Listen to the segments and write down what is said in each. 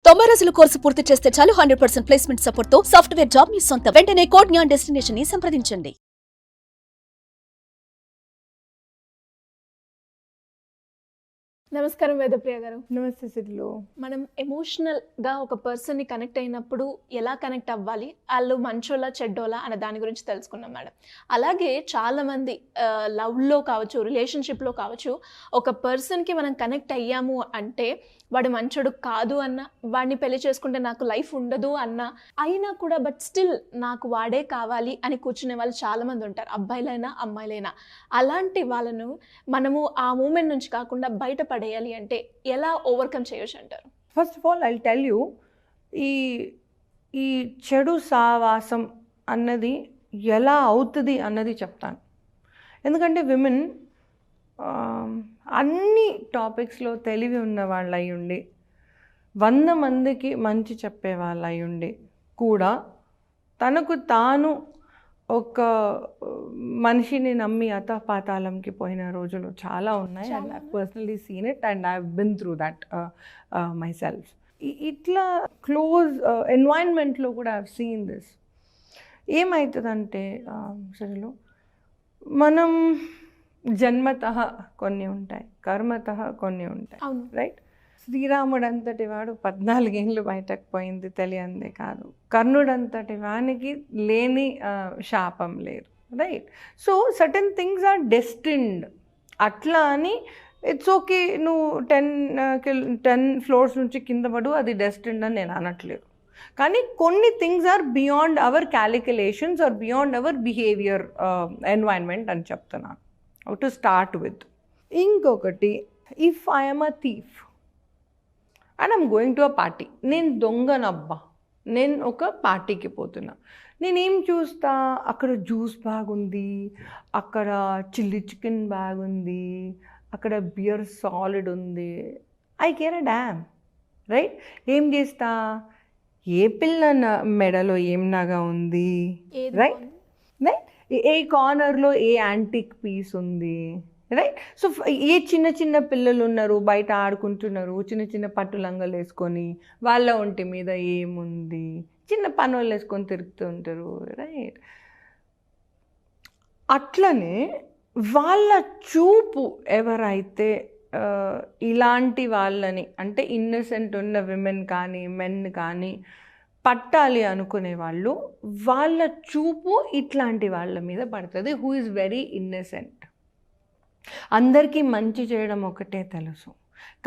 90 రోజుల కోర్సు పూర్తి చేస్తే చాలు 100% ప్లేస్మెంట్ సపోర్ట్ తో సాఫ్ట్వేర్ జాబ్ మీ సొంతం. వెంటనే కోడ్ జ్ఞాన్ డెస్టినేషన్ ని సంప్రదించండి. నమస్కారం వేదప్రియ గారు. నమస్తే సిడ్లు. మనం ఎమోషనల్గా ఒక పర్సన్ని కనెక్ట్ అయినప్పుడు ఎలా కనెక్ట్ అవ్వాలి, వాళ్ళు మంచోలా చెడ్డోలా అనే దాని గురించి తెలుసుకున్నాం మేడం. అలాగే చాలామంది లవ్లో కావచ్చు, రిలేషన్షిప్లో కావచ్చు, ఒక పర్సన్కి మనం కనెక్ట్ అయ్యాము అంటే వాడు మంచోడు కాదు అన్న, వాడిని పెళ్లి చేసుకుంటే నాకు లైఫ్ ఉండదు అన్న, అయినా కూడా బట్ స్టిల్ నాకు వాడే కావాలి అని కూర్చునే వాళ్ళు చాలామంది ఉంటారు, అబ్బాయిలైనా అమ్మాయిలైనా. అలాంటి వాళ్ళను మనము ఆ మూమెంట్ నుంచి కాకుండా బయటపడేయాలి అంటే ఎలా ఓవర్కమ్ చేయొచ్చు అంటారు? First of all I tell you, ఈ చెడు సావాసం అన్నది ఎలా అవుతుంది అన్నది చెప్తాను. ఎందుకంటే విమెన్ అన్ని టాపిక్స్లో తెలివి ఉన్న వాళ్ళు అయి ఉండి 100 మందికి మంచి చెప్పే వాళ్ళు అయి ఉండి కూడా తనకు తాను ఒక మనిషిని నమ్మి అతపాతాళంకి పోయిన రోజులు చాలా ఉన్నాయి. And I personally scene it and I been through that my self. ఇట్లా క్లోజ్ ఎన్వైరన్మెంట్లో కూడా ఐ సీన్ దిస్. ఏమవుతుందంటే సరేలో మనం జన్మతః కొన్ని ఉంటాయి, కర్మతః కొన్ని ఉంటాయి, రైట్? శ్రీరాముడు అంతటి వాడు 14 ఏళ్ళు బయటకు పోయింది తెలియందే కాదు. కర్ణుడంతటి వానికి లేని శాపం లేదు, right? So certain things are destined. అట్లా అని ఇట్స్ ఓకే, నువ్వు 10 ఫ్లోర్స్ నుంచి కింద పడు, అది డెస్టిన్డ్ అని నేను అనట్లేదు. కానీ కొన్ని things are beyond our calculations are beyond our behaviour environment అని చెప్తున్నాను. To start with. ఇంకొకటి, if I'm a thief and I'm going to a party, నేను దొంగనబ్బా, నేను ఒక పార్టీకి పోతున్నా, నేనేం చూస్తా, అక్కడ జ్యూస్ బాగుంది, అక్కడ చిల్లీ చికెన్ బాగుంది, అక్కడ బియర్ సాలిడ్ ఉంది, I care a dam, right? ఏం చేస్తా, ఏ పిల్ల మెడలో ఏం నగ ఉంది, రైట్? రైట్? ఏ కార్నర్లో ఏ యాంటిక్ పీస్ ఉంది, రైట్? సో ఏ చిన్న చిన్న పిల్లలు ఉన్నారు బయట ఆడుకుంటున్నారు, చిన్న చిన్న పట్టు లంగలు వేసుకొని, వాళ్ళ ఒంటి మీద ఏముంది, చిన్న పనులు వేసుకొని తిరుగుతూ ఉంటారు, రైట్? అట్లనే వాళ్ళ చూపు ఎవరైతే ఇలాంటి వాళ్ళని, అంటే ఇన్నసెంట్ ఉన్న విమెన్ కానీ మెన్ కానీ పట్టాలి అనుకునే వాళ్ళు, వాళ్ళ చూపు ఇట్లాంటి వాళ్ళ మీద పడుతుంది, హూ ఈజ్ వెరీ ఇన్నసెంట్. అందరికీ మంచి చేయడం ఒకటే తెలుసు,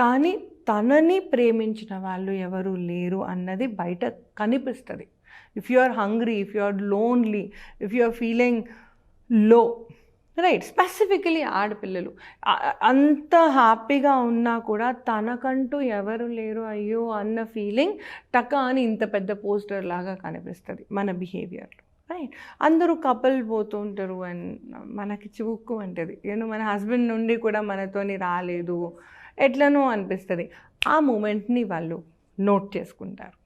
కానీ తనని ప్రేమించిన వాళ్ళు ఎవరు లేరు అన్నది బయట కనిపిస్తుంది. If you are hungry, if you are lonely, if you are feeling low, right? Specifically ఆడపిల్లలు అంత హ్యాపీగా ఉన్నా కూడా తనకంటూ ఎవరు లేరు అయ్యో అన్న ఫీలింగ్ టక అని ఇంత పెద్ద పోస్టర్ లాగా కనిపిస్తుంది మన బిహేవియర్లో, రైట్? అందరూ కపుల్ పోతూ ఉంటారు అండ్ మనకి చివుక్కు అంటది, మన హస్బెండ్ నుండి కూడా మనతోని రాలేదు ఎట్లనో అనిపిస్తుంది. ఆ మూమెంట్ని వాళ్ళు నోట్ చేసుకుంటారు,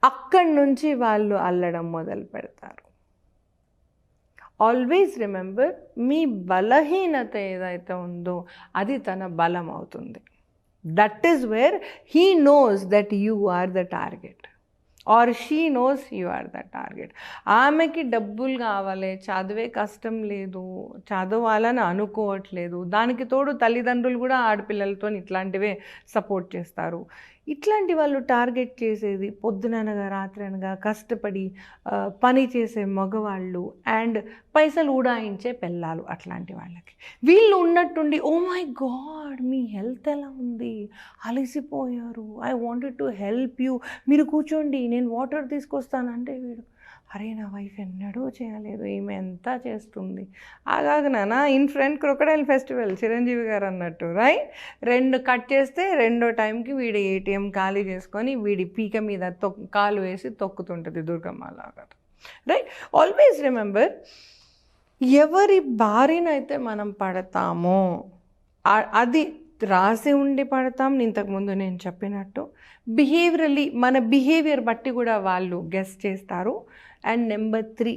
అక్కడి నుంచి వాళ్ళు అల్లడం మొదలు పెడతారు. ఆల్వేస్ రిమెంబర్, మీ బలహీనత ఏదైతే ఉందో అది తన బలం అవుతుంది. That is where he knows that you are the target or she knows you are the target. ఆమెకి డబ్బులు కావాలి, చదివే కష్టం లేదు, చదవాలని అనుకోవట్లేదు, దానికి తోడు తల్లిదండ్రులు కూడా ఆడపిల్లలతో ఇట్లాంటివే సపోర్ట్ చేస్తారు. ఇట్లాంటి వాళ్ళు టార్గెట్ చేసేది పొద్దుననగా రాత్రనగా కష్టపడి పని చేసే మగవాళ్ళు అండ్ పైసలు ఉడాయించే పెళ్ళాలు. అట్లాంటి వాళ్ళకి వీళ్ళు ఉన్నట్టుండి, ఓ మై గాడ్ మీ హెల్త్ ఎలా ఉంది, అలసిపోయారు, I wanted to help you, మీరు కూర్చోండి నేను వాటర్ తీసుకొస్తానంటే వీడు, అరే నా వైఫ్ ఎన్నడూ చేయలేదు, ఈమె ఎంత చేస్తుంది. ఆగాగనా in front crocodile festival Chiranjeevi గారు అన్నట్టు, రైట్? 2 కట్ చేస్తే 2వ టైంకి వీడి ATM ఖాళీ చేసుకొని వీడి పీక మీద కాలు వేసి తొక్కుతుంటుంది దుర్గమ్మ లాగా, రైట్? ఆల్వేస్ రిమెంబర్, ఎవరి బారినైతే మనం పడతామో అది రాసి ఉండి పడతాం. ఇంతకుముందు నేను చెప్పినట్టు బిహేవియరలీ మన బిహేవియర్ బట్టి కూడా వాళ్ళు గెస్ చేస్తారు. అండ్ నెంబర్ 3,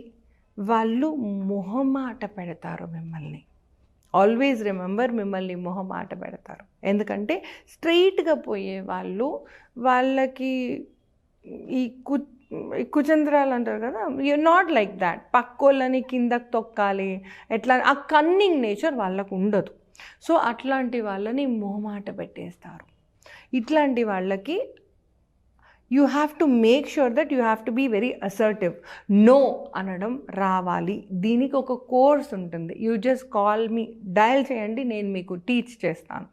వాళ్ళు మొహమాట పెడతారు మిమ్మల్ని. ఆల్వేస్ రిమెంబర్, మిమ్మల్ని మొహమాట పెడతారు. ఎందుకంటే స్ట్రైట్గా పోయే వాళ్ళకి ఈ కుచంద్రాలు అంటారు కదా, యు నాట్ లైక్ దాట్. పక్కోళ్ళని కిందకు తొక్కాలి ఎట్లా, ఆ కన్నింగ్ నేచర్ వాళ్ళకు ఉండదు. సో అట్లాంటి వాళ్ళని మొహమాట పెట్టేస్తారు. ఇట్లాంటి వాళ్ళకి you have to make sure that you have to be very assertive. No అనడం రావాలి. దీనికి ఒక కోర్స్ ఉంటుంది. You just call me, dial చేయండి, నేను మీకు టీచ్ చేస్తాను.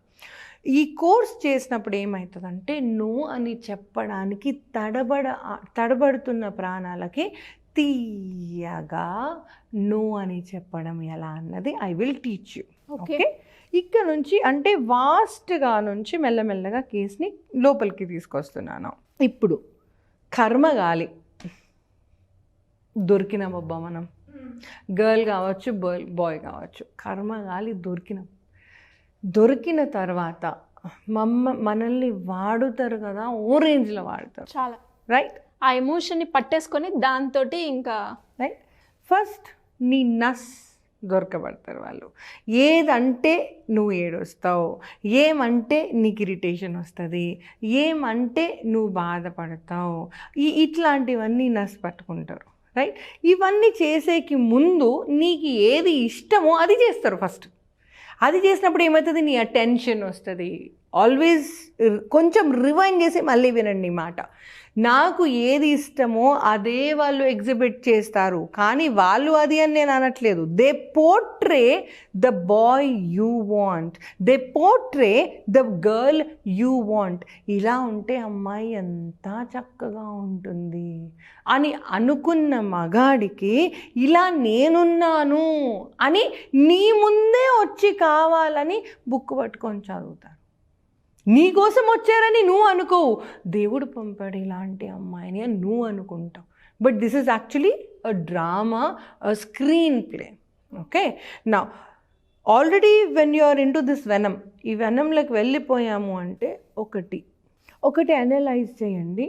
ఈ కోర్స్ చేసినప్పుడు ఏమవుతుందంటే నో అని చెప్పడానికి తడబడుతున్న ప్రాణాలకి తీయగా నో అని చెప్పడం ఎలా అన్నది I will teach you. Okay, ఇక్కడ నుంచి అంటే వాస్ట్గా నుంచి మెల్లమెల్లగా కేసుని లోపలికి తీసుకొస్తున్నాను. ఇప్పుడు కర్మగాలి దొరికినామబ్బా మనం, గర్ల్ కావచ్చు బాయ్ కావచ్చు, కర్మగాలి దొరికిన తర్వాత మనల్ని వాడుతారు కదా, ఓ రేంజ్లో వాడతారు చాలా. రైట్, ఆ ఎమోషన్ని పట్టేసుకొని దాంతో ఇంకా రైట్. ఫస్ట్ నీ నస్ దొరకబడతారు వాళ్ళు. ఏదంటే నువ్వు ఏడొస్తావు, ఏమంటే నీకు ఇరిటేషన్ వస్తుంది, ఏమంటే నువ్వు బాధపడతావు, ఇట్లాంటివన్నీ నస్ పట్టుకుంటారు. రైట్, ఇవన్నీ చేసేకి ముందు నీకు ఏది ఇష్టమో అది చేస్తారు ఫస్ట్. అది చేసినప్పుడు ఏమవుతుంది, నీ అటెన్షన్ వస్తుంది. ఆల్వేస్ కొంచెం రివైండ్ చేసి మళ్ళీ వినండి మాట. నాకు ఏది ఇష్టమో అదే వాళ్ళు ఎగ్జిబిట్ చేస్తారు, కానీ వాళ్ళు అది అని నేను అనట్లేదు. They portray the boy you want, they portray the girl you want. ఇలా ఉంటే అమ్మాయి ఎంత చక్కగా ఉంటుంది అని అనుకున్న మగాడికి ఇలా నేనున్నాను అని నీ ముందే వచ్చి కావాలని బుక్ పట్టుకొని చదువుతారు. నీకోసం వచ్చారని నువ్వు అనుకోవు, దేవుడు పంపాడు ఇలాంటి అమ్మాయిని అని నువ్వు అనుకుంటావు. But this is actually a drama, a screen play. Okay, నా already when you are into this venom, ఈ వెనంలోకి వెళ్ళిపోయాము అంటే ఒకటి అనలైజ్ చేయండి.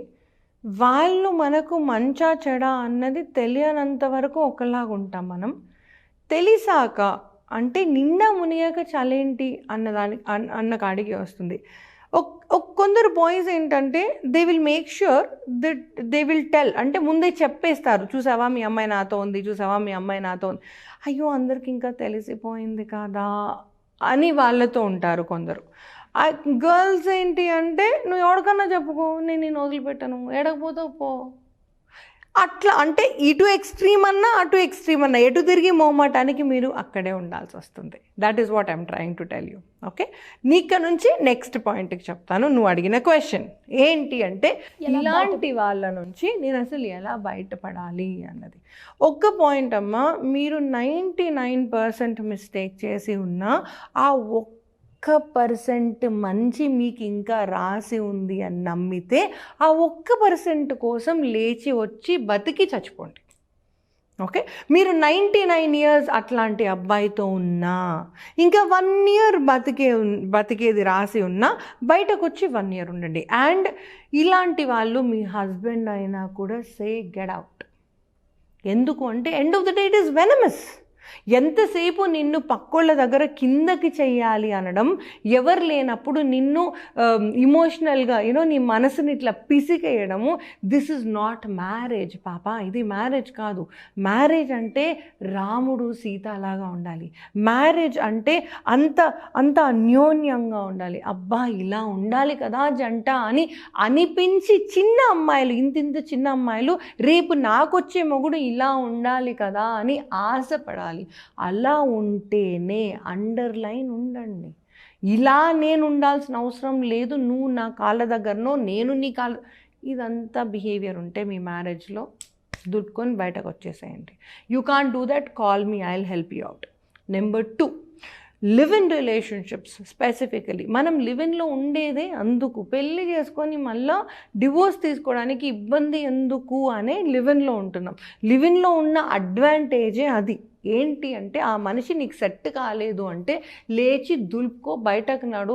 వాళ్ళు మనకు మంచా చెడా అన్నది తెలియనంత వరకు ఒకలాగా ఉంటాం మనం. తెలిసాక అంటే నిండా మునిగాక చలేంటి అన్న కాడికి వస్తుంది. కొందరు బాయ్స్ ఏంటంటే they will make sure that they will tell, అంటే ముందే చెప్పేస్తారు, చూసావా మీ అమ్మాయి నాతో ఉంది, చూసావా మీ అమ్మాయి నాతో ఉంది, అయ్యో అందరికి ఇంకా తెలిసిపోయింది కదా అని వాళ్ళతో ఉంటారు కొందరు. గర్ల్స్ ఏంటి అంటే నువ్వు ఎవరికన్నా చెప్పుకో, నేను వదిలిపెట్టాను, ఏడకపోతావు పో. అట్లా అంటే ఇటు ఎక్స్ట్రీమ్ అన్నా అటు ఎక్స్ట్రీమ్ అన్నా ఎటు తిరిగి మొహమాటానికి మీరు అక్కడే ఉండాల్సి వస్తుంది. That is what I'm trying to tell you. Okay, నీక నుంచి నెక్స్ట్ పాయింట్కి చెప్తాను. నువ్వు అడిగిన క్వశ్చన్ ఏంటి అంటే ఇలాంటి వాళ్ళ నుంచి నేను అసలు ఎలా బయటపడాలి అన్నది. ఒక్క పాయింట్ అమ్మా, మీరు 99% మిస్టేక్ చేసి ఉన్నా ఆ 1% మంచి మీకు ఇంకా రాసి ఉంది అని నమ్మితే ఆ 1% కోసం లేచి వచ్చి బతికి చచ్చిపోండి. ఓకే, మీరు 99 years అట్లాంటి అబ్బాయితో ఉన్నా, ఇంకా 1 year బతికేది రాసి ఉన్నా బయటకు వచ్చి 1 year ఉండండి. అండ్ ఇలాంటి వాళ్ళు మీ హస్బెండ్ అయినా కూడా సే గెట్ అవుట్. ఎందుకు అంటే end of the day it is venomous. ఎంతసేపు నిన్ను పక్కోళ్ళ దగ్గర కిందకి చెయ్యాలి అనడం, ఎవరు లేనప్పుడు నిన్ను ఇమోషనల్గా నీ మనసుని ఇట్లా పిసికేయడము, దిస్ ఇస్ నాట్ మ్యారేజ్ పాప. ఇది మ్యారేజ్ కాదు. మ్యారేజ్ అంటే రాముడు సీత లాగా ఉండాలి. మ్యారేజ్ అంటే అంత అన్యోన్యంగా ఉండాలి. అబ్బా ఇలా ఉండాలి కదా జంట అని అనిపించి చిన్న అమ్మాయిలు, ఇంత చిన్న అమ్మాయిలు రేపు నాకొచ్చే మొగుడు ఇలా ఉండాలి కదా అని ఆశపడాలి. అలా ఉంటేనే అండర్లైన్ ఉండండి. ఇలా నేను ఉండాల్సిన అవసరం లేదు, నువ్వు నా కాళ్ళ దగ్గరనో నేను నీ కాళ్ళ, ఇదంతా బిహేవియర్ ఉంటే మీ మ్యారేజ్లో దుట్టుకొని బయటకు వచ్చేసేయండి. You can't do that, call me, I will help you out. Number 2, live in relationships. Specifically మనం లివ్ ఇన్లో ఉండేదే అందుకు, పెళ్ళి చేసుకొని మళ్ళీ డివోర్స్ తీసుకోవడానికి ఇబ్బంది ఎందుకు అనే లివ్ ఇన్లో ఉంటున్నాం. లివ్ ఇన్లో ఉన్న అడ్వాంటేజే అది. ఏంటి అంటే ఆ మనిషి నీకు సెట్ కాలేదు అంటే లేచి దులుపుకో, బయటకు నడు,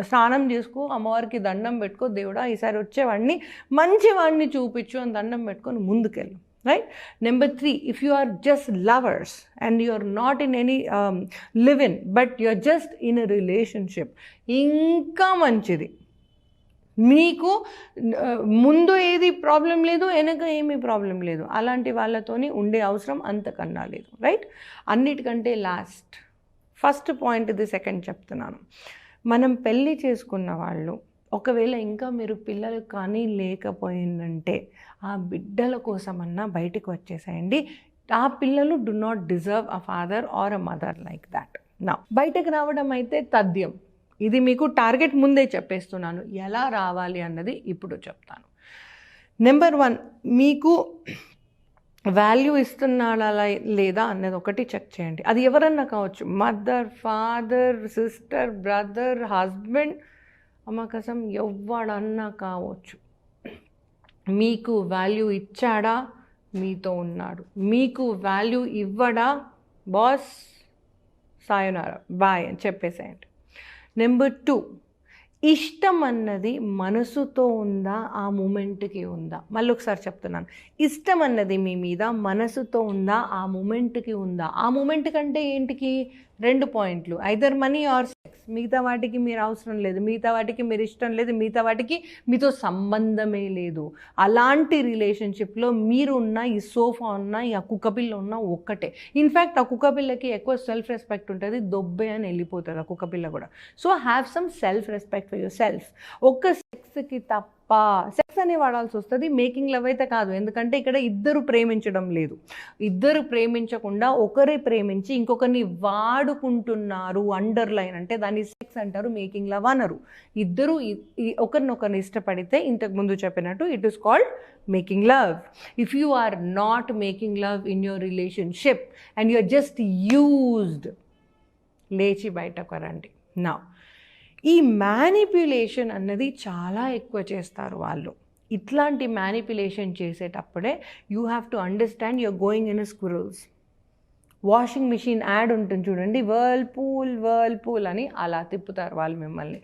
స్నానం చేసుకో, అమ్మవారికి దండం పెట్టుకో, దేవుడా ఈసారి వచ్చేవాడిని మంచివాడిని చూపించు అని దండం పెట్టుకొని ముందుకెళ్ళు. right? Number 3, if you are just lovers and you are not in any live-in, but you are just in a relationship, ఇంకా మంచిది. మీకు ముందు ఏది ప్రాబ్లం లేదు, వెనక ఏమీ ప్రాబ్లం లేదు, అలాంటి వాళ్ళతోని ఉండే అవసరం అంతకన్నా లేదు, రైట్? అన్నిటికంటే ఫస్ట్ పాయింట్ ఇది, సెకండ్ చెప్తున్నాను. మనం పెళ్ళి చేసుకున్న వాళ్ళు ఒకవేళ ఇంకా మీరు పిల్లలు కానీ లేకపోయిందంటే ఆ బిడ్డల కోసమన్నా బయటకు వచ్చేసేయండి. ఆ పిల్లలు do not deserve a father or a mother like that. నా బయటకు రావడం అయితే తథ్యం. ఇది మీకు టార్గెట్ ముందే చెప్పేస్తున్నాను. ఎలా రావాలి అన్నది ఇప్పుడు చెప్తాను. నెంబర్ 1, మీకు వాల్యూ ఇస్తున్నాడా లేదా అన్నది ఒకటి చెక్ చేయండి. అది ఎవరన్నా కావచ్చు, mother, father, sister, brother, husband, అమ్మకసం ఎవడన్నా కావచ్చు. మీకు వాల్యూ ఇచ్చాడా, మీతో ఉన్నాడు. మీకు వాల్యూ ఇవ్వడా, బాస్ సాయోనారా బాయ్ అని చెప్పేసేయండి. నెంబర్ 2, ఇష్టం అన్నది మనసుతో ఉందా, ఆ మూమెంట్కి ఉందా? మళ్ళీ ఒకసారి చెప్తున్నాను, ఇష్టం అన్నది మీ మీద మనసుతో ఉందా, ఆ మూమెంట్కి ఉందా? ఆ మూమెంట్ కంటే ఏంటికి 2 పాయింట్లు, ఐదర్ మనీ ఆర్ సెక్స్. మిగతా వాటికి మీరు అవసరం లేదు, మిగతా వాటికి మీరు ఇష్టం లేదు, మిగతా వాటికి మీతో సంబంధమే లేదు. అలాంటి రిలేషన్షిప్లో మీరు ఉన్న, ఈ సోఫా ఉన్న, ఈ కుక్కపిల్ల ఉన్న ఒక్కటే. ఇన్ఫ్యాక్ట్ ఆ కుక్కపిల్లకి ఎక్కువ సెల్ఫ్ రెస్పెక్ట్ ఉంటుంది, దొబ్బే అని వెళ్ళిపోతుంది ఆ కుక్కపిల్ల కూడా. So have some self respect for your self. ఒక్క సెక్స్కి తప్ప సెక్స్ అనే వాడాల్సి వస్తుంది, మేకింగ్ లవ్ అయితే కాదు. ఎందుకంటే ఇక్కడ ఇద్దరు ప్రేమించడం లేదు. ఇద్దరు ప్రేమించకుండా ఒకరే ప్రేమించి ఇంకొకరిని వాడుకుంటున్నారు. అండర్లైన్ అంటే దాన్ని సెక్స్ అంటారు, మేకింగ్ లవ్ అనరు. ఇద్దరు ఒకరినొకరిని ఇష్టపడితే ఇంతకుముందు చెప్పినట్టు it is called making love. If you are not making love in your relationship and you are just used, లేచి బయటకు రండి. నా ఈ మ్యానిప్యులేషన్ అన్నది చాలా ఎక్కువ చేస్తారు వాళ్ళు. ఇట్లాంటి మ్యానిప్యులేషన్ చేసేటప్పుడే you have to understand you're going in squirrels. Washing machine ad ఉంటుంది చూడండి, వర్ల్పూల్ అని, అలా తిప్పుతారు వాళ్ళు మిమ్మల్ని.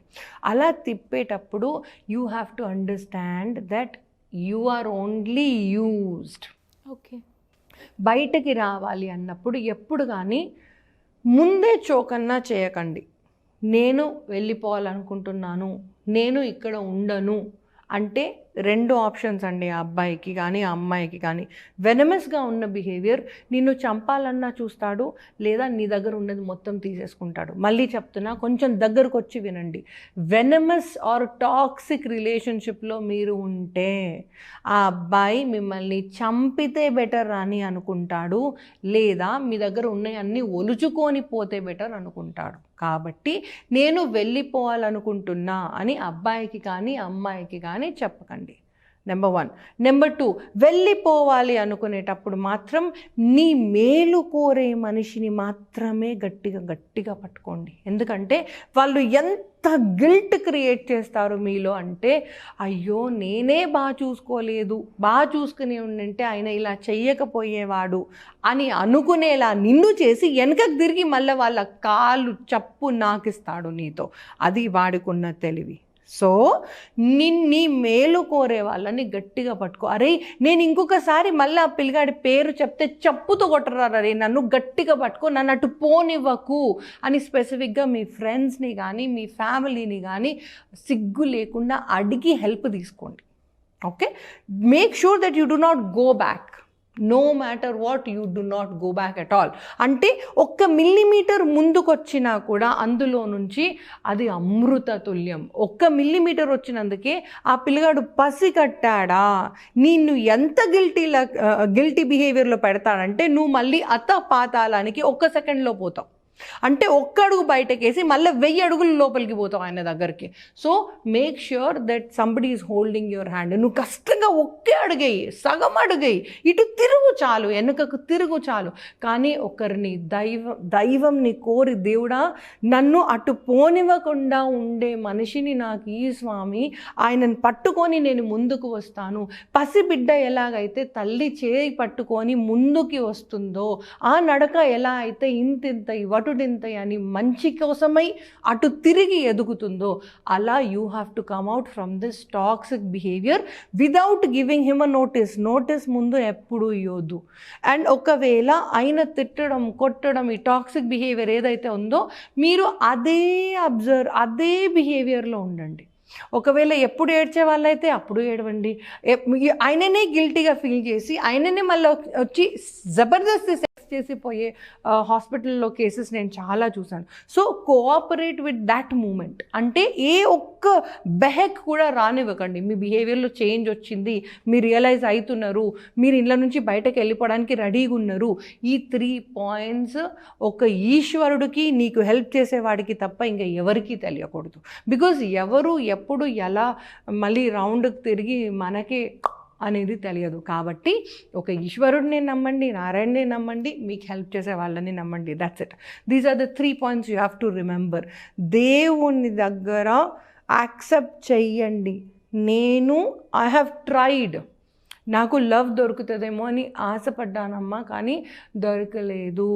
అలా తిప్పేటప్పుడు you have to understand that you are only used. Okay, బయటకి రావాలి అన్నప్పుడు ఎప్పుడు కానీ ముందే చోకన్నా చేయకండి. నేను వెళ్ళిపోవాలనుకుంటున్నాను, నేను ఇక్కడ ఉండను అంటే 2 ఆప్షన్స్ అండి, ఆ అబ్బాయికి కానీ ఆ అమ్మాయికి కానీ. వెనమస్గా ఉన్న బిహేవియర్ నిన్ను చంపాలన్నా చూస్తాడు, లేదా నీ దగ్గర ఉన్నది మొత్తం తీసేసుకుంటాడు. మళ్ళీ చెప్తున్నా, కొంచెం దగ్గరకు వచ్చి వినండి. వెనమస్ ఆర్ టాక్సిక్ రిలేషన్షిప్లో మీరు ఉంటే ఆ అబ్బాయి మిమ్మల్ని చంపితే బెటర్ అని అనుకుంటాడు, లేదా మీ దగ్గర ఉన్నవన్నీ ఒలుచుకొని పోతే బెటర్ అనుకుంటాడు. కాబట్టి నేను వెళ్ళిపోవాలనుకుంటున్నా అని అబ్బాయికి కానీ అమ్మాయికి కానీ చెప్పకండి. నెంబర్ 1. నెంబర్ 2, వెళ్ళిపోవాలి అనుకునేటప్పుడు మాత్రం నీ మేలు కోరే మనిషిని మాత్రమే గట్టిగా పట్టుకోండి. ఎందుకంటే వాళ్ళు ఎంత గిల్ట్ క్రియేట్ చేస్తారు మీలో అంటే, అయ్యో నేనే బాగా చూసుకోలేదు, బాగా చూసుకుని ఉండంటే ఆయన ఇలా చెయ్యకపోయేవాడు అని అనుకునేలా నిన్ను చేసి వెనకకు తిరిగి మళ్ళీ వాళ్ళ కాలు చప్పు నాకిస్తాడు నీతో. అది వాడుకున్న తెలివి. సో నీ మేలు కోరే వాళ్ళని గట్టిగా పట్టుకో. అరే నేను ఇంకొకసారి మళ్ళీ ఆ పిల్లగాడి పేరు చెప్తే చెప్పుతో కొట్టరారు, అరే నన్ను గట్టిగా పట్టుకో, నన్ను అటు పోనివ్వకు అని స్పెసిఫిక్గా మీ ఫ్రెండ్స్ని కానీ మీ ఫ్యామిలీని కానీ సిగ్గు లేకుండా అడిగి హెల్ప్ తీసుకోండి. Okay, make sure that you do not go back. No matter what, you do not go back at all. అంటే 1 మిల్లీమీటర్ ముందుకొచ్చినా కూడా అందులో నుంచి అది అమృత తుల్యం. 1 మిల్లీమీటర్ వచ్చినందుకే ఆ పిల్లగాడు పసి కట్టాడా, నిన్ను ఎంత గిల్టీ బిహేవియర్లో పెడతాడంటే నువ్వు మళ్ళీ పాతాళానికి 1 సెకండ్లో పోతావు. అంటే 1 అడుగు బయటకేసి మళ్ళీ 1000 అడుగులు లోపలికి పోతావు ఆయన దగ్గరికి. So make sure that somebody is holding your hand. నువ్వు కష్టంగా 1 అడుగేయి, సగం అడుగేయి, ఇటు తిరుగు చాలు, వెనుకకు తిరుగు చాలు. కానీ ఒకరిని దైవంని కోరి, దేవుడా నన్ను అటు పోనివ్వకుండా ఉండే మనిషిని నాకు ఈ స్వామి, ఆయనను పట్టుకొని నేను ముందుకు వస్తాను. పసిబిడ్డ ఎలాగైతే తల్లి చేయి పట్టుకొని ముందుకి వస్తుందో, ఆ నడక ఎలా అయితే ఇంత ఇటు నాటుడింతై అని మంచి కోసమై అటు తిరిగి ఎదుగుతుందో, అలా you have to come out from this toxic behaviour without giving him a notice ముందు ఎప్పుడు ఇవ్వద్దు. అండ్ ఒకవేళ ఆయన తిట్టడం, కొట్టడం, ఈ టాక్సిక్ బిహేవియర్ ఏదైతే ఉందో మీరు అదే అదే బిహేవియర్లో ఉండండి. ఒకవేళ ఎప్పుడు ఏడ్చే వాళ్ళైతే అప్పుడు ఏడవండి. ఆయననే గిల్టీగా ఫీల్ చేసి ఆయననే మళ్ళీ వచ్చి జబర్దస్తి సెక్స్ చేసిపోయే హాస్పిటల్లో కేసెస్ నేను చాలా చూశాను. So cooperate with that moment. అంటే ఏ ఒక్క బెహెక్ కూడా రానివ్వకండి. మీ బిహేవియర్లో చేంజ్ వచ్చింది, మీరు రియలైజ్ అవుతున్నారు, మీరు ఇళ్ళ నుంచి బయటకు వెళ్ళిపోవడానికి రెడీగా ఉన్నారు. ఈ 3 పాయింట్స్ ఒక ఈశ్వరుడికి, నీకు హెల్ప్ చేసేవాడికి తప్ప ఇంకా ఎవరికీ తెలియకూడదు. బికాజ్ ఎవరు ఎప్పుడు ఎలా మళ్ళీ రౌండ్కి తిరిగి మనకే అనేది తెలియదు. కాబట్టి ఒక ఈశ్వరుడిని నమ్మండి, నారాయణని నమ్మండి, మీకు హెల్ప్ చేసే వాళ్ళని నమ్మండి. That's it. These are the 3 points you have to remember. దేవుని దగ్గర యాక్సెప్ట్ చెయ్యండి. ఐ హ్యావ్ ట్రైడ్, నాకు లవ్ దొరుకుతుందేమో అని ఆశపడ్డానమ్మా, కానీ దొరకలేదు.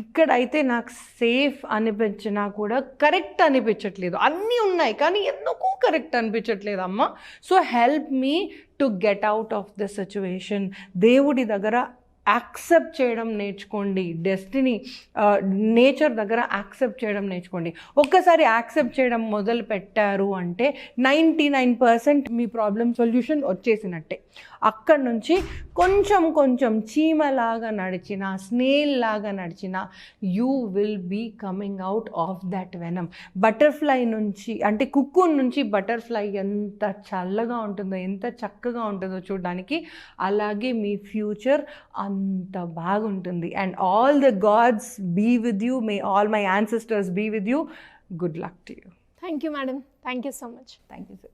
ఇక్కడైతే నాకు సేఫ్ అనిపించినా కూడా కరెక్ట్ అనిపించట్లేదు. అన్నీ ఉన్నాయి కానీ ఎందుకు కరెక్ట్ అనిపించట్లేదు అమ్మా. So help me to get out of the situation. దేవుడి దగ్గర యాక్సెప్ట్ చేయడం నేర్చుకోండి. డెస్టినీ, నేచర్ దగ్గర యాక్సెప్ట్ చేయడం నేర్చుకోండి. ఒక్కసారి యాక్సెప్ట్ చేయడం మొదలు పెట్టారు అంటే 99% మీ ప్రాబ్లమ్ సొల్యూషన్ వచ్చేసినట్టే. అక్కడి నుంచి కొంచెం చీమలాగా నడిచిన, స్నేల్ లాగా నడిచిన, you will be coming out of that venom. Butterfly నుంచి, అంటే కుక్కూన్ నుంచి బటర్ఫ్లై ఎంత చల్లగా ఉంటుందో, ఎంత చక్కగా ఉంటుందో చూడడానికి, అలాగే మీ ఫ్యూచర్ అంత బాగుంటుంది. And all the gods be with you. May all my ancestors be with you. Good luck to you. Thank you madam. Thank you so much. Thank you sir.